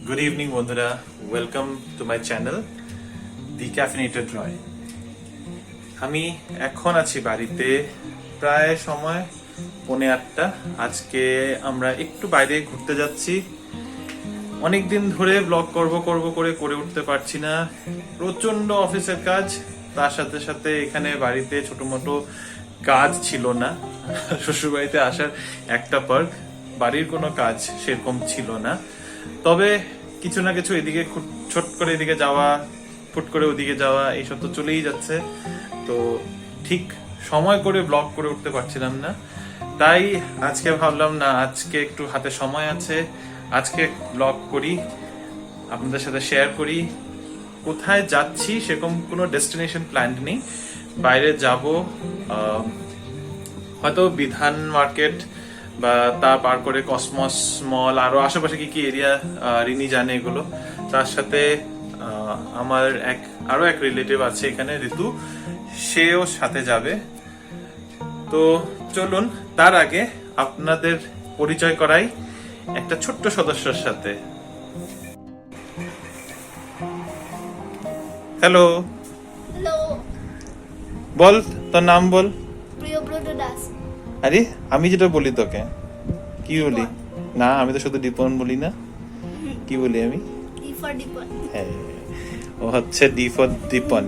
Good evening বন্ধুরা, welcome to my channel the caffeinated Roy. আমি এখন আছি বাড়িতে, প্রায় সময় 8:45। আজকে আমরা একটু বাইরে ঘুরতে যাচ্ছি। অনেকদিন ধরে ব্লগ করে উঠতে পারছি না, প্রচন্ড অফিসের কাজ, তার সাথে সাথে এখানে বাড়িতে ছোট মোটো কাজ ছিল না। শ্বশুর বাড়িতে আসার একটা পর বাড়ির কোনো কাজ সেরকম ছিল না, তবে কিছু না কিছু এদিকে ছোট করে এদিকে যাওয়া, ফুট করে ওদিকে যাওয়া, এইসব তো চলেই যাচ্ছে। তো ঠিক সময় করে ব্লগ করে উঠতে পারছিলাম না, তাই আজকে ভাবলাম না, আজকে একটু হাতে সময় আছে, আজকে ব্লগ করি, আপনাদের সাথে শেয়ার করি। কোথায় যাচ্ছি সেরকম কোনো ডেস্টিনেশন প্ল্যান নেই, বাইরে যাব, হয়তো বিধান মার্কেট বা তা পার করে কসমস মল, আরো আশেপাশে কি কি এরিয়া রিনি জানে এগুলো। তার সাথে আমার আরো এক রিলেটিভ আছে এখানে, ঋতু, সেও সাথে যাবে। তো চলুন, তার আগে আপনাদের পরিচয় করাই একটা ছোট্ট সদস্যের সাথে। হ্যালো। হ্যালো, বল, তোর নাম বল। প্রিয়ব্রত দাস। আরে আমি যেটা বলি তোকে কি বলি? না, আমি তো শুধু দীপন বলি না, কি বলি আমি? ডি ফর দীপন। হ্যাঁ, ও হচ্ছে ডি ফর দীপন,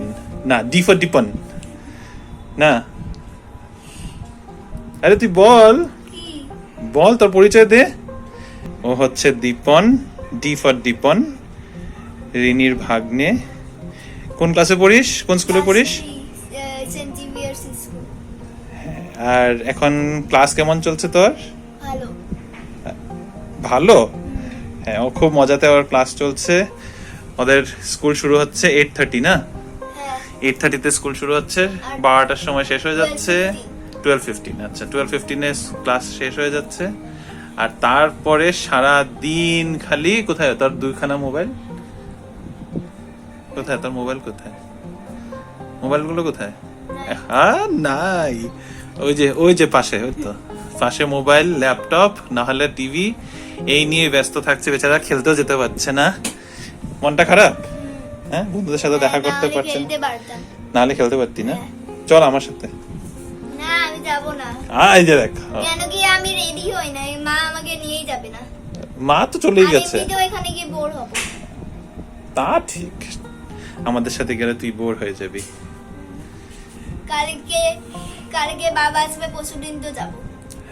না ডি ফর দীপন না। আরে তুই বল, কি? বল তোর পরিচয় দে। ও হচ্ছে দীপন, ডি ফর দীপন, রিনির ভাগ্নে। কোন ক্লাসে পড়িস, কোন স্কুলে পড়িস? Saint Xavier's school. আর এখন ক্লাস কেমন চলছে তোর? ভালো। ভালো? হ্যাঁ, ও খুব মজাতে ওর ক্লাস চলছে। ওদের স্কুল শুরু হচ্ছে 8:30 না? হ্যাঁ। 8:30 তে স্কুল শুরু হচ্ছে, আর 12টার সময় শেষ হয়ে যাচ্ছে। 12:15 আচ্ছা, 12:15 এ ক্লাস শেষ হয়ে যাচ্ছে। আর তারপরে সারা দিন খালি কোথায় তোর দুইখানা মোবাইল? কোথায় তোর মোবাইল? কোথায় মোবাইলগুলো? কোথায়? হ্যাঁ, নাই। ওই যে পাশে, ওই তো পাশে মোবাইল, ল্যাপটপ, না হলে টিভি, এই নিয়ে ব্যস্ত থাকছে বেচারা, খেলতেও যেতে পারছে না। মনটা খারাপ? হ্যাঁ, বন্ধুদের সাথে দেখা করতে পারছেন খেলতে পারতাম। নাহলে খেলতে পারতি না? চল আমার সাথে। না, আমি যাব না। এই যে দেখ, কেন কি আমি রেডি হই না, মা আমাকে নিয়েই যাবে না। মা তো চলেই গেছে। আমি তো এখানে গিয়ে বোর হব। তা ঠিক, আমাদের সাথে গেলে তুই বোর হয়ে যাবি। কালকে বাবা আসবে, পরশুদিন তো যাব।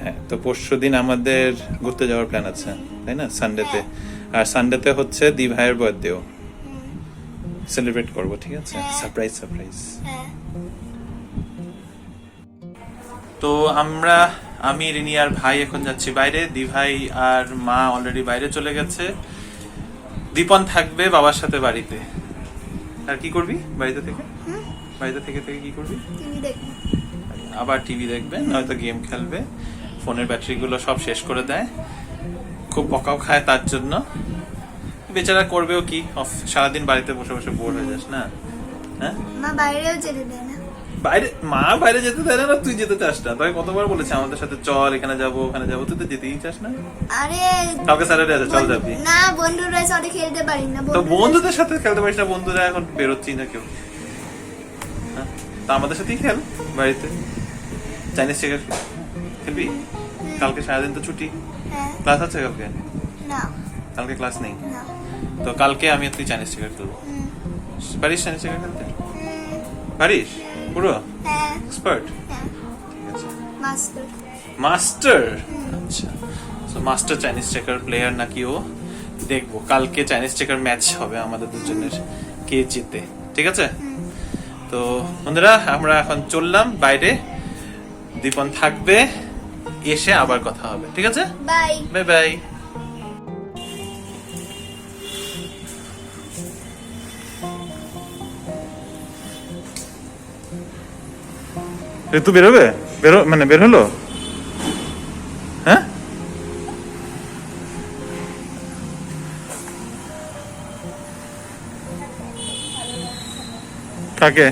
হ্যাঁ, তো পরশুদিন আমাদের ঘুরতে যাওয়ার প্ল্যান আছে, তাই না? সানডেতে। আর সানডেতে হচ্ছে দি ভাইয়ের বার্থডেও সেলিব্রেট করব, ঠিক আছে? সারপ্রাইজ। হ্যাঁ। তো আমি, রিনি আর ভাই এখন যাচ্ছি বাইরে। দি ভাই আর মা অলরেডি বাইরে চলে গেছে। দীপন থাকবে বাবার সাথে বাড়িতে। আর কি করবি বাড়িতে থেকে? বাড়িতে থেকে কি করবি? টিভি দেখব। আবার টিভি দেখবে, নয়তো গেম খেলবে। ফোনের ব্যাটারি গুলো সব শেষ করে দেয়, খুব বকাও খায় তার জন্য। বেচারা করবেও কি, সারাদিন বাড়িতে বসে বসে বোর হয়ে যাস না? হ্যাঁ, মা বাইরেও যেতে দেয় না। মা বাইরে যেতে দেয় না, তুই যেতে চাস না? তাই কতবার বলেছে আমাদের সাথে চল, এখানে যাবো ওখানে যাবো, তুই তো যেতেই চাস না। আরে কালকে স্যাটারডে আছে, চল যাবি না, বন্ধুদের সাথে খেলতে পারি না। তো বন্ধুদের সাথে খেলতে পারিস না? বন্ধুরা এখন বেরোচ্ছি না কেউ। হ্যাঁ, তা আমাদের সাথেই খেল বাড়িতে। চাইনিজ চেকার খেলবি? কালকে সারাদিন তো ছুটি, হ্যাঁ। ক্লাস আছে কালকে? না, কালকে ক্লাস নেই, না। তো কালকে আমি আর তুই চাইনিজ চেকার খেলবো। পারিস চাইনিজ চেকার খেলতে? পারিস পুরো হ্যাঁ। এক্সপার্ট? হ্যাঁ। ঠিক আছে, মাস্টার। মাস্টার। আচ্ছা, so master Chinese checker player নাকি ও? দেখবো কালকে চাইনিজ চেকার ম্যাচ হবে আমাদের দুজনের, কে জিতে। ঠিক আছে, তো বন্ধুরা আমরা এখন চললাম বাইরে। দীপন থাকবে, এসে আবার কথা হবে, ঠিক আছে? বাই। Bye bye. ঋতু বেরোবে? বের হলো? হ্যাঁ, কাকে?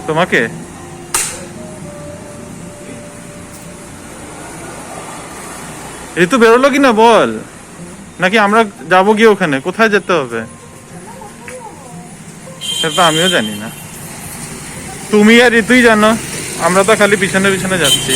তোমাকে? ঋতু বেরোলো কিনা বল। নাকি আমরা যাবো কি ওখানে? কোথায় যেতে হবে সেটা তো আমিও জানি না, তুমি আর ঋতুই জানো, আমরা তো খালি পিছনে পিছনে যাচ্ছি।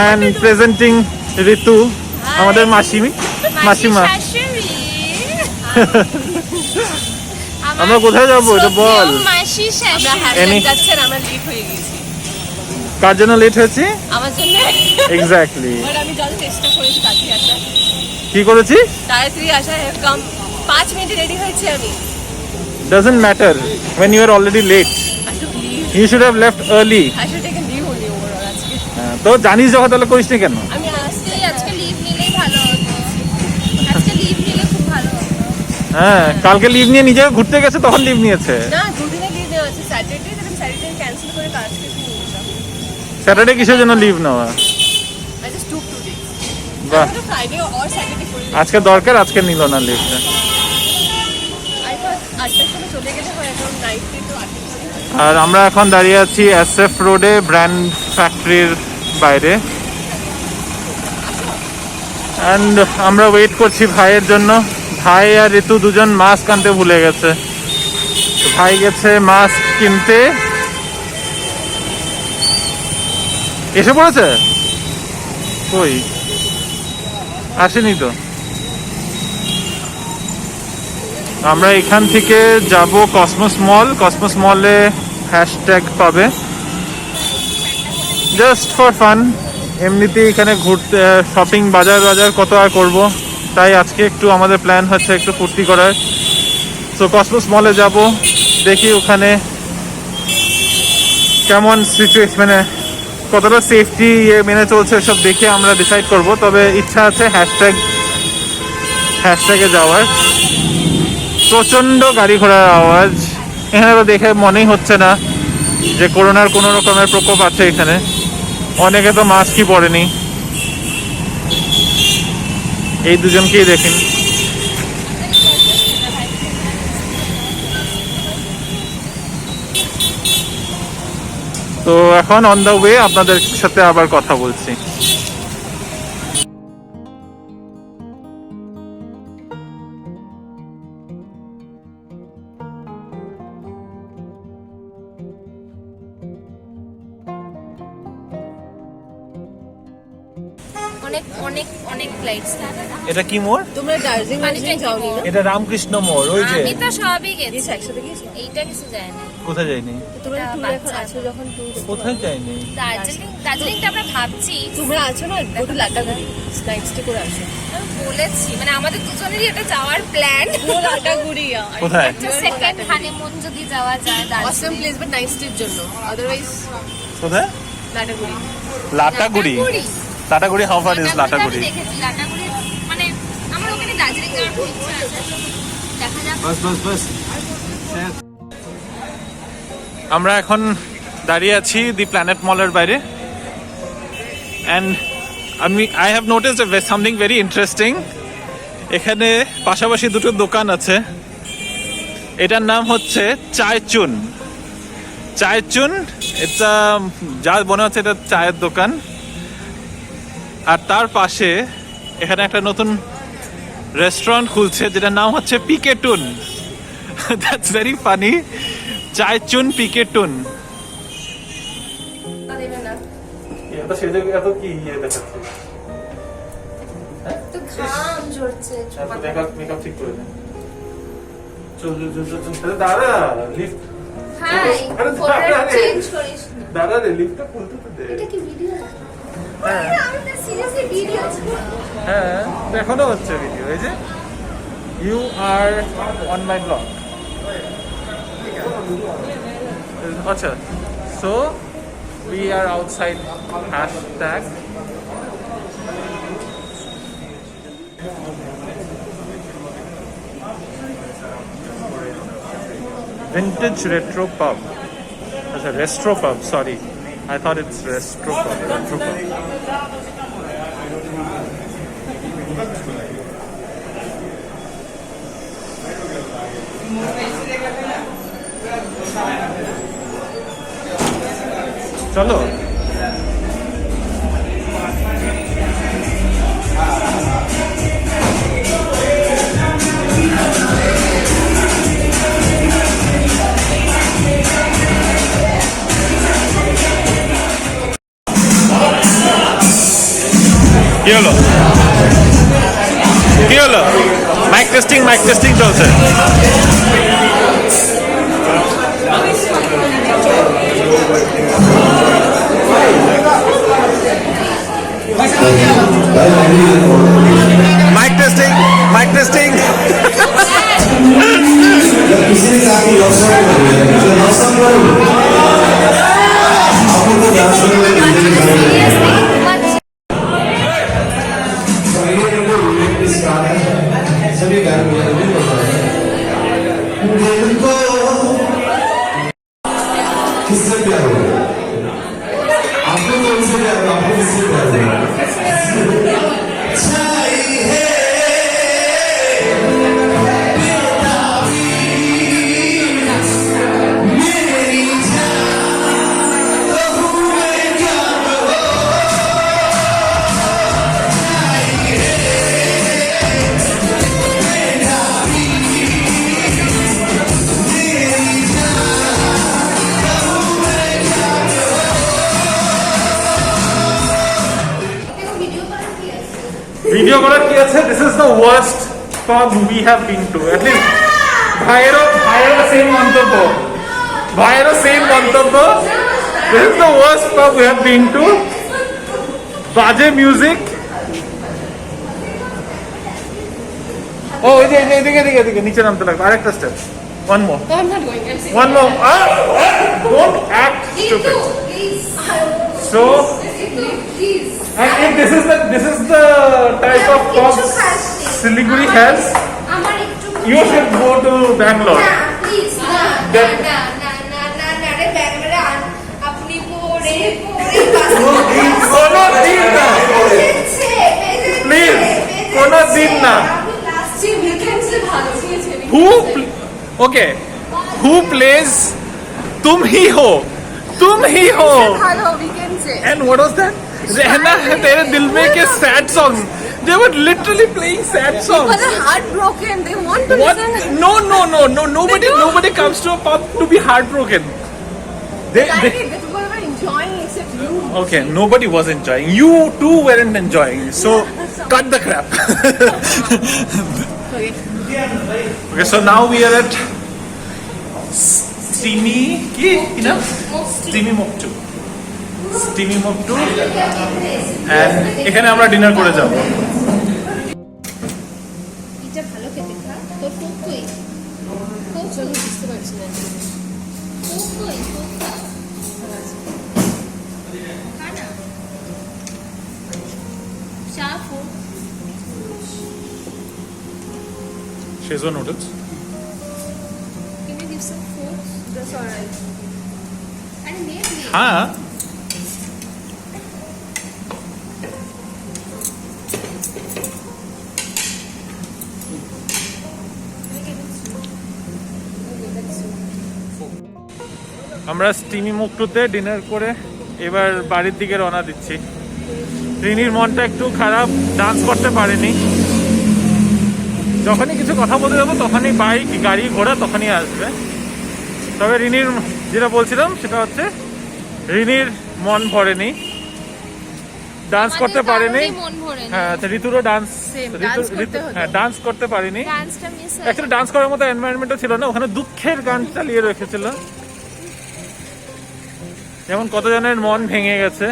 And presenting ঋতু, আমাদের মাসিমা। আমরা কোথায় যাবো এটা বল। মাসি আমরা লেট হয়ে গেছি কার জন্য লেট হয়েছে? আমার জন্য। এক্স্যাক্টলি। বাট আমি যত চেষ্টা করেছি তাড়াতাড়ি আসা, কি করেছি? তাড়াতাড়ি আসা, কম 5 মিনিটে রেডি হয়েছি আমি। Doesn't matter when you are already late. I should leave. You should have left early. I should take a leave only overall আজকে। তো জানিস যখন তাহলে করিস নি কেন? আমি আজকে লিভ নিলেই ভালো হতো, আজকে লিভ নিলে খুব ভালো হতো। হ্যাঁ, কালকে লিভ নিয়ে নিজে ঘুরতে গেছে তখন লিভ নিয়েছে। না, দুদিনে লিভ নেওয়া আছে, স্যাটারডে, তখন স্যাটারডে ক্যান্সেল করে কালকে নিয়েছিলাম। স্যাটারডে কিসের জন্য লিভ নেওয়া? I just took 2 days. বাহ, আমি তো ফ্রাইডে অর স্যাটারডে করে আজকে দরকার, আজকে নিল না লিভটা। I thought 8টার সময় চলে গেলে হয়, এখন নাইটে তো 8টার সময়। আর আমরা এখন দাঁড়িয়ে আছি এসএফ রোডে, ব্র্যান্ড ফ্যাক্টরির বাইরে। অ্যান্ড আমরা ওয়েট করছি ভাইয়ের জন্য। ভাই আর ঋতু দুজন মাস্ক আনতে ভুলে গেছে, তো ভাই গেছে মাস্ক কিনতে। এসে পড়েছে? কই আসেনি তো। আমরা এখান থেকে যাব কসমোস মল। কসমোস মলে হ্যাশট্যাগ পাবে জাস্ট ফর ফান। এমনিতেই এখানে ঘুরতে, শপিং, বাজার কত আর করব, তাই আজকে একটু আমাদের প্ল্যান হচ্ছে একটু ফুর্তি করার। সো কসমোস মলে যাব, দেখি ওখানে কেমন সিচুয়েশন, মানে কতটা সেফটি মেনে চলছে সব দেখে আমরা ডিসাইড করব। তবে ইচ্ছা আছে হ্যাশট্যাগে যাওয়ার। প্রচণ্ড গাড়ি ঘোড়ার আওয়াজ এখানে, তো দেখে মনেই হচ্ছে না যে করোনার কোনো রকমের প্রকোপ আছে এখানে। অনেকে তো মাস্কই পরেনি, এই দুজনকেই দেখেন। তো এখন অন দ্য ওয়ে আপনাদের সাথে আবার কথা বলছি। অনেক অনেক অনেক ফ্লাইটস। এটা কি মোড়? তোমরা দার্জিলিং যাওনি না? এটা রামকৃষ্ণ মোড়, ওই যে। আমি তো সবই গেছি, গেছি, একসাথে গেছি। এইটা কিছু যায় না। কোথায় যাইনি? তোমরা এটা ট্যুর এখন বাচ্চা। আছো, যখন ট্যুর কোথায় যাইনি? দার্জিলিংটা আমরা ভাবছি, তোমরা আছো না, গোটু লাটাগুড়ি নাইট স্টে করে আসো। আমি বলেছি, মানে আমাদের দুজনেরই এটা যাওয়ার প্ল্যান। লাটাগুড়ি কোথায়? সেকেন্ড হানিমুন যদি যাওয়া যায় অসম দার্জিলিং। প্লেস, বাট নাইট স্টের জন্য, আদারওয়াইজ কোথায়? Lataguri. Lataguri. Lataguri, how far is Lataguri? আমি দেখেছি লাটাগুড়ি, মানে আমার ওখানে দার্জিলিং যাওয়ার খুব ইচ্ছা আছে, দেখা যাক। বাস। আমরা এখন দাঁড়িয়ে আছি দি প্ল্যানেট মলের বাইরে। And I have noticed something very interesting. এখানে পাশাপাশি দুটো দোকান আছে। এটার নাম হচ্ছে চায় চুন। এটা যা মনে হচ্ছে এটা চায়ের দোকান। আর তার পাশে এখানে একটা নতুন রেস্টুরেন্ট খুলছে যেটার নাম হচ্ছে পিকে টুন। That's very funny. চায় চুন, পিকে টুন। তো ঘাম ঝরছে। হাই, ফটোটা চেঞ্জ করিস না। দাদা রে, লিফটটা খুলতে তো দে। এটা কি ভিডিও? হ্যাঁ আমি তো সিরিয়াসলি ভিডিও। হ্যাঁ, এখনো হচ্ছে ভিডিও। এই যে you are on my blog. আচ্ছা, so we are outside hashtag. Vintage Retro Pub. Achha, Restro Pub, sorry. I thought it's Restro Pub. Retro Pub. চলো। কি হলো কি হলো? মাইক টেস্টিং চলছে। माइक टेस्टिंग किसी ने कहा कि लव सॉन्ग कर रहे हैं, लव सॉन्ग करो आपको तो डांस सभी गाने किससे प्यार हो आपको कौन से प्यार हो आपको किससे प्यार हो ভিডিও করার কি আছে? This is the worst pub we have been to. At least ভাইয়েরও সেম মন্তব্য। This is the worst pub we have been to. বাজে মিউজিক। ও এই যে এদিকে নিচে নামতে লাগবে। আরেকটা step. One more. No, I'm not going. I'm saying. One more. Don't act stupid. So, and if this is the type of pop Siliguri has, you should go to Bangalore. Please, কোনো দিন না। Okay, who plays तुम ही हो Hello, we can say. and what was that? रहना है तेरे दिल में के sad songs. They were literally playing sad songs. People are heartbroken. They want to What? listen. No. Nobody comes to a pub to be heartbroken. They, The people were enjoying except you. okay, nobody was enjoying. You too weren't enjoying. So cut the crap. Okay. Okay, so now we are at Steamy Moktu and এখানে আমরা dinner করে যাব। এটা ভালো খেতে খা তোর Coke কই কোক চলো বুঝতে পারছি না। কোক কই কোক খা না শাফু Shezwan noodles. can you give some food That's alright. and maybe हाँ আমরা স্টিমি মুক্তুতে ডিনার করে এবার বাড়ির দিকে রওনা দিচ্ছি। রিনির মনটা একটু খারাপ, ডান্স করতে পারেনি। যখনই কিছু কথা বলতে যাবো তখনই বাইক গাড়ি ঘোড়া তখনই আসবে। তবে রিনির যেটা বলছিলাম সেটা হচ্ছে রিনির মন ভরেনি, ডান্স করতে পারেনি। মন ভরে না হ্যাঁ ঋতুরও ডান্স dance করতে হতো। হ্যাঁ ডান্স করতে পারেনি। ডান্সটা মিস অ্যাকচুয়ালি ডান্স করার মতো এনভায়রনমেন্টও ছিল না, ওখানে দুঃখের গান চালিয়ে রেখেছিল। যেমন কতজনের মন ভেঙে গেছে।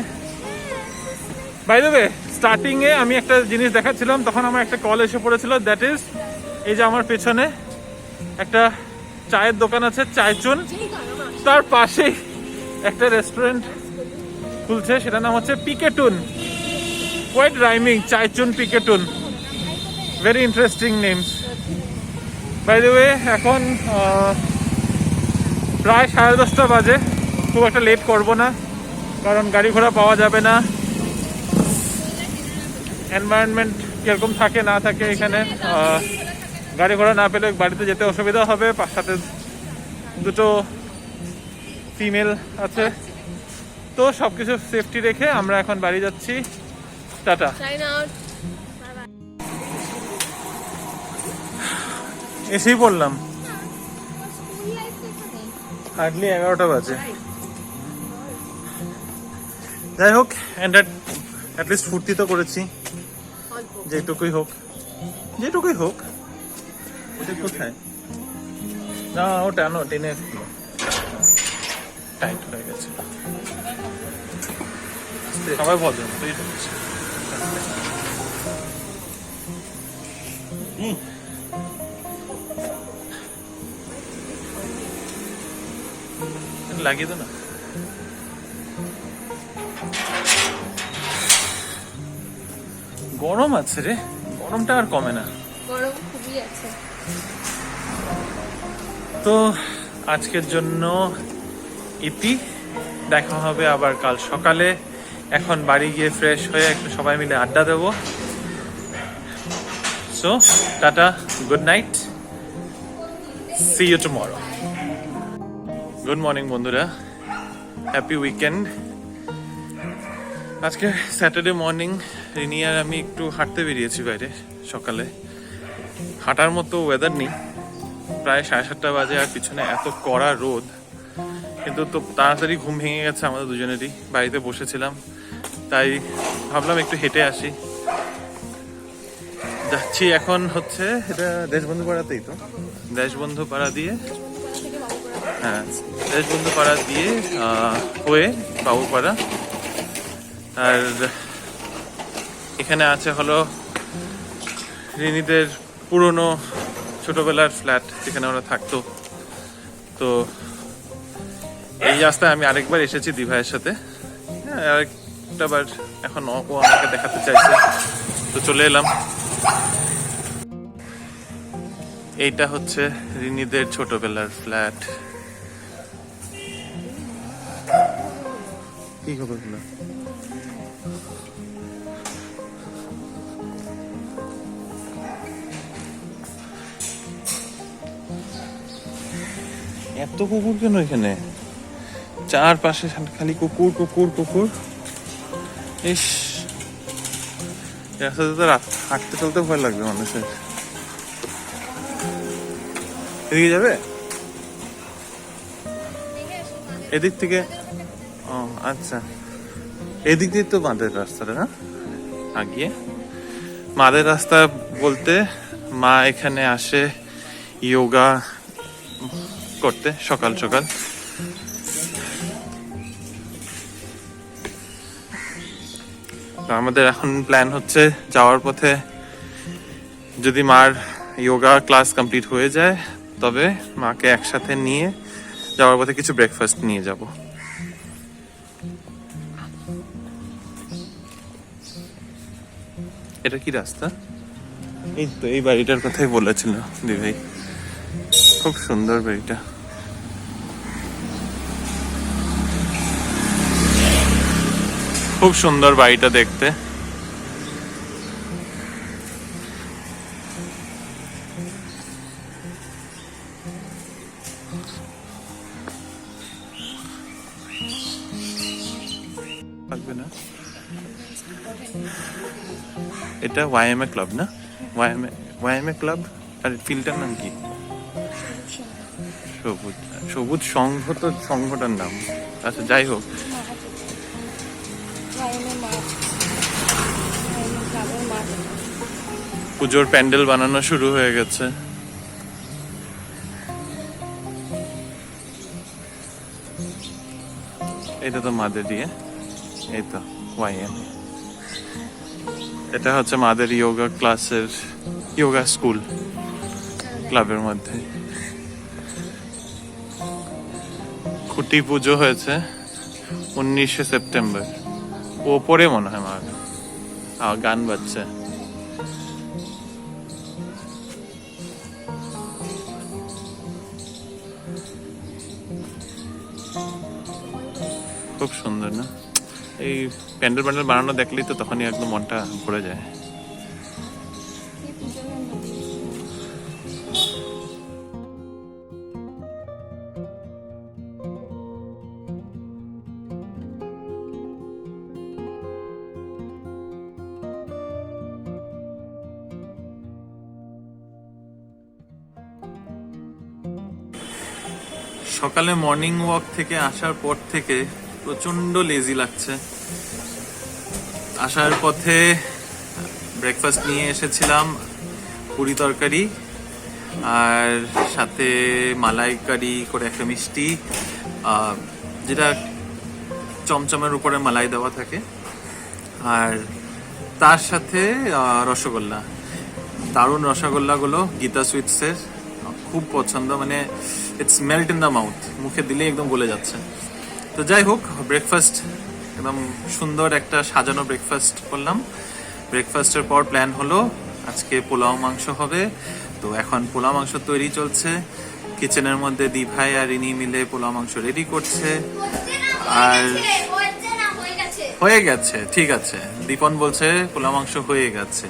বাই দ্য ওয়ে, স্টার্টিং এ আমি একটা জিনিস দেখাচ্ছিলাম, তখন আমার একটা কল এসে পড়েছিল। দ্যাট ইজ এই যে আমার পেছনে একটা চায়ের দোকান আছে, চায়চুন, তার পাশেই একটা রেস্টুরেন্ট খুলছে, সেটার নাম হচ্ছে পিকেটুন। কোয়াইট রাইমিং, চায়চুন পিকেটুন, very interesting names. By the way, এখন প্রায় 10:30 বাজে। খুব একটা লেট করব না, কারণ গাড়ি ঘোড়া পাওয়া যাবে না। এনভায়রনমেন্ট কিরকম থাকে না থাকে এখানে, গাড়ি ঘোড়া না পেলে বাড়িতে যেতে অসুবিধা হবে। সাথে দুটো ফিমেল আছে, তো সবকিছু সেফটি রেখে আমরা এখন বাড়ি যাচ্ছি। টাটা। Sign out. এসেই পড়লাম, স্কুল লাইফ তো এখানেই। হার্ডলি 11টা বাজে। যাই হোক, অ্যাটলিস্ট ফুর্তি তো করেছি, অল্প। যেটুকুই হোক। ওটা কোথায়? না, ওটা নো, টেনে টাইট হয়ে গেছে। সবাই ভদ্র মতোই ঢুকছে। লাগিয়ে দো না। গরম আছে রে, গরমটা আর কমে না। গরম খুবই আছে। তো আজকের জন্য ইতি, দেখা হবে আবার কাল সকালে। এখন বাড়ি গিয়ে ফ্রেশ হয়ে একটু সবাই মিলে আড্ডা দেবো। So tata, good night, see you tomorrow. Good morning বন্ধুরা, হ্যাপি উইকেন্ড। আজকে স্যাটারডে মর্নিং রিনি আর আমি একটু হাঁটতে বেরিয়েছি বাইরে সকালে। হাঁটার মতো ওয়েদার নেই, প্রায় 7:30 বাজে, আর পিছনে এত কড়া রোদ। কিন্তু তো তাড়াতাড়ি ঘুম ভেঙে গেছে আমাদের দুজনেরই। বাড়িতে বসেছিলাম, তাই ভাবলাম একটু হেঁটে আসি। যাচ্ছি এখন হচ্ছে, এটা দেশবন্ধু পাড়াতেই তো, দেশবন্ধু পাড়া দিয়ে, হ্যাঁ দেশবন্ধু পাড়া দিয়ে হয়ে বাবুপাড়া। আর এখানে আছে হলো রিনিদের পুরনো ছোটবেলার ফ্ল্যাট, যেখানে ওরা থাকতো। তো এই রাস্তায় আমি আরেকবার এসেছি দিভাইয়ের সাথে, হ্যাঁ আরেকটা বার। এখন ও আমাকে দেখাতে চাইছে, তো চলে এলাম। এইটা হচ্ছে রিনিদের ছোটবেলার ফ্ল্যাট। কি খবর হলো? এত কুকুর কেন এখানে? চারপাশে খালি কুকুর কুকুর কুকুর। ইস, রাস্তাতে তো হাঁটতে চলতে ভয় লাগবে মানুষের। এদিকে যাবে? এদিক থেকে? ও আচ্ছা, এদিক দিয়ে তো মাদের রাস্তাটা না আগিয়ে। মাদের রাস্তা বলতে মা এখানে আসে যোগা করতে সকাল সকাল। আমাদের এখন প্ল্যান হচ্ছে যাওয়ার পথে যদি মার যোগা ক্লাস কমপ্লিট হয়ে যায়, তবে মাকে একসাথে নিয়ে যাওয়ার পথে কিছু ব্রেকফাস্ট নিয়ে যাব। এটা কি রাস্তা? এই তো, এই বাড়িটার কথাই বলেছিল দিভাই। খুব সুন্দর বাড়িটা। খুব সুন্দর বাড়িটা দেখতে। লাগবে না? এটা ওয়াইএমএ ক্লাব না? YMA club. আর ফিল্ডটার নাম কি? সবুজ সবুজ সংঘ, তো সংঘটার নাম। আচ্ছা যাই হোক, পুজোর প্যান্ডেল বানানো শুরু হয়ে গেছে। এটা তো মাদের দিয়ে, এই তো ওয়াইএম। এটা হচ্ছে মাদের যোগা ক্লাসের, যোগা স্কুল ক্লাবের মধ্যে। খুঁটি পুজো হয়েছে 19শে সেপ্টেম্বর। ওপরে মনে হয় মা গান বাজছে। খুব সুন্দর না? এই প্যান্ডেল প্যান্ডেল বানানো দেখলেই তো তখনই একদম মনটা ভরে যায়। সকালে মর্নিং ওয়াক থেকে আসার পর থেকে প্রচন্ড লেজি লাগছে। আসার পথে ব্রেকফাস্ট নিয়ে এসেছিলাম পুরি তরকারি আর সাথে মালাইকারি করে একটা মিষ্টি, যেটা চমচমের উপরে মালাই দেওয়া থাকে, আর তার সাথে রসগোল্লা। দারুণ রসগোল্লাগুলো গীতা সুইটসের, খুব পছন্দ, মানে it's melt in the mouth, মুখে দিলেই একদম গলে যাচ্ছে। তো যাই হোক, ব্রেকফাস্ট একদম সুন্দর একটা সাজানো ব্রেকফাস্ট করলাম। ব্রেকফাস্টের পর প্ল্যান হলো আজকে পোলাও মাংস হবে। তো এখন পোলাও মাংস তৈরি চলছে, কিচেনের মধ্যে দি ভাই আর রিনি মিলে পোলাও মাংস রেডি করছে। আর হয়ে গেছে, ঠিক আছে, দীপন বলছে পোলাও মাংস হয়ে গেছে।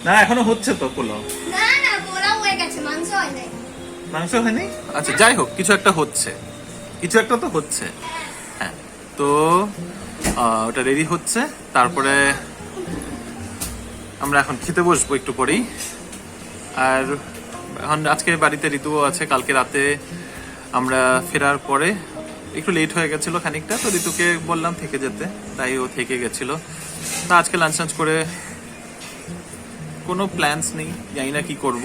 না এখনো হচ্ছে তো পোলাও, মাংস হয়নি। আচ্ছা যাই হোক, কিছু একটা হচ্ছে, কিছু একটা তো হচ্ছে। হ্যাঁ, তো ওটা রেডি হচ্ছে, তারপরে আমরা এখন খেতে বসবো একটু পরেই। আর এখন আজকে বাড়িতে ঋতুও আছে, কালকে রাতে আমরা ফেরার পরে একটু লেট হয়ে গেছিল খানিকটা, তো ঋতুকে বললাম থেকে যেতে, তাই ও থেকে গেছিল। তা আজকে লাঞ্চ করে কোনো প্ল্যানস নেই, জানি না কি করব।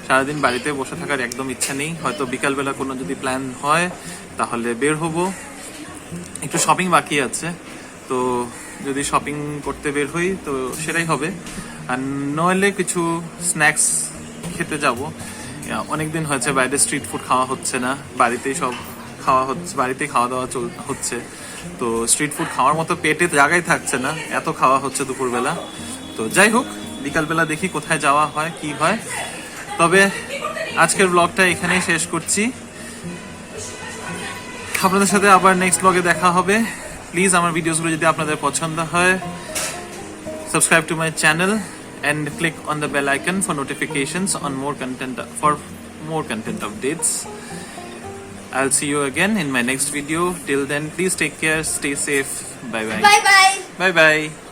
সারাদিন বাড়িতে বসে থাকার একদম ইচ্ছা নেই। হয়তো বিকালবেলা কোনো যদি প্ল্যান হয় তাহলে বের হব। একটু শপিং বাকি আছে, তো যদি শপিং করতে বের হই তো সেটাই হবে। আর নইলে কিছু স্ন্যাক্স খেতে যাব। অনেকদিন হয়েছে বাইরে স্ট্রিট ফুড খাওয়া হচ্ছে না, বাড়িতেই সব খাওয়া হচ্ছে, বাড়িতেই খাওয়া দাওয়া হচ্ছে। তো স্ট্রিট ফুড খাওয়ার মতো পেটে জায়গায় থাকছে না, এত খাওয়া হচ্ছে দুপুরবেলা। তো যাই হোক, বিকালবেলা দেখি কোথায় যাওয়া হয় কি হয়। তবে আজকের ব্লগটা এখানেই শেষ করছি, আপনাদের সাথে আবার নেক্সট ব্লগে দেখা হবে। প্লিজ আমার ভিডিওসগুলো যদি আপনাদের পছন্দ হয়, subscribe to my channel and click on the bell icon for notifications on more content updates. I'll see you again in my next video. Till then, please take care, stay safe. Bye bye. Bye bye. Bye bye.